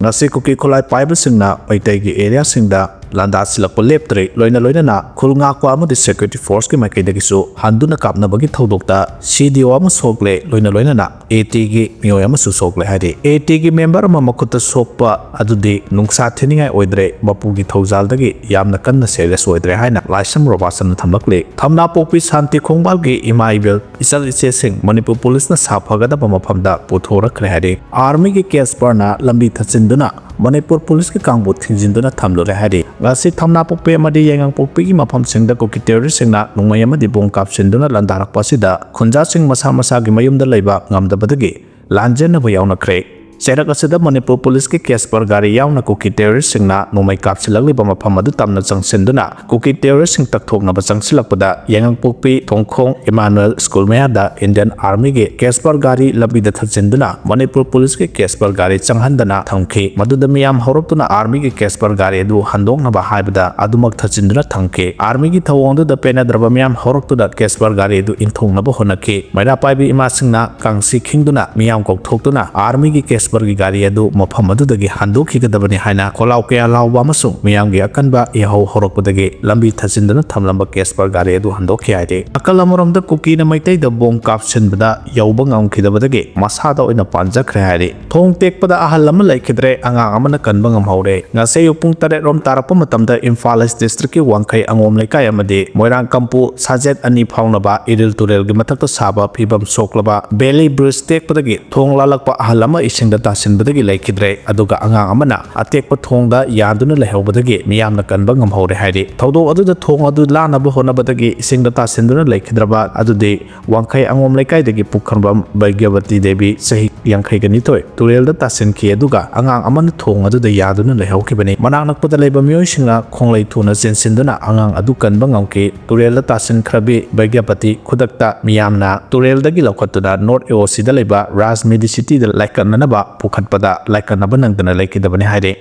ngasi kuki kholai paiba singna paitai gi area singda landa silakpo leptre loina na khulnga kwa amadi security force ki maikaida gisu handuna kapnabagi thodokta CDO ama sokle loina na AT gi miyoy ama su sokle hari AT gi member ama makuta sokpa adudi nungsa theningai oidre bapu gi thojal dagi yamna kanna serious oidre haina laisam robasan thamlakle thamna pokpi shanti khongbal gi imaibel isal ise sing Manipur police na saphagada pamaphamda puthorakre hari army gi case parna lambi thachinduna Manipur police ki kangbu thingjinduna thamlore hari ngasi thamna pokpe amadi yengang pokpi gi mafam singda Kuki terrorist singna nungmay amadi bong kapsinduna landarak pasida khunja sing masa gi mayumda leiba ngamdabadagi Lanjenare yawnakre Serak asida Manipur police ki case par gari yauna Kuki terrorist singna nungmay kapsilagli ba mafam adu tamna changsinduna Kuki terrorist sing takthokna ba changsilakpada yengang pokpi thongkhong Emmanuel school mayada Indian army ge case par gari labida thachinduna Manipur police ki case par gari changhandana thamki maduda miyam horotuna army ki case par gari adu handongna ba haibada adumak thachinduna thangke army ki thawongdu da pena draba miyam horotuna case par gari adu inthongna ba honaki maira paibi ima singna kangsi khingduna miyam kok thoktuna army ki case par gi gari adu mafam adudagi handokhigadabani haina kholau kya lawba amasung miyam gi akanba ihau horokpadagi lambi thachinduna thamlamba case par gari adu handokhi haide akalamoramda Kuki na maitai da bong kapsinbada yauba ngamkhidabadagi masada oina panjakhre haide thong tekpada ahal lama laikhidre angang amana kanba ngamhaure ngasei upung 8 rom tarakpa matamda Imphal East district ki wangkhai angom laikai amadi Moirang kampu sajet ani phaunaba iril turel gi mathakta saba phibam soklaba belly bridge tekpadagi thong lalakpa ahal lama isingda tasinbadagi laikhidre aduga angang amana atekpa thongda yanduna lehobadagi miyamna kanba ngamhaure haide thodo aduda thong adu lanaba honabadagi isingda tasinduna laikhidraba adude wangkhai angom laikai dagi pukhanbam Baigyavati Devi sahi yangkhai gani toy turelda tasin ki aduga angang amana thong aduda yaduna lehokibani manak nakpada leiba miyoy singna khonglei thuna sensinduna angang adu kanba ngamki turelda tasin khrabi Baigyavati khudakta miyamna tureldagi lokhatuna North AOC da leiba Rajmedi city da laikanana ba pukhatpada laikanaba nangdana laikidabani haide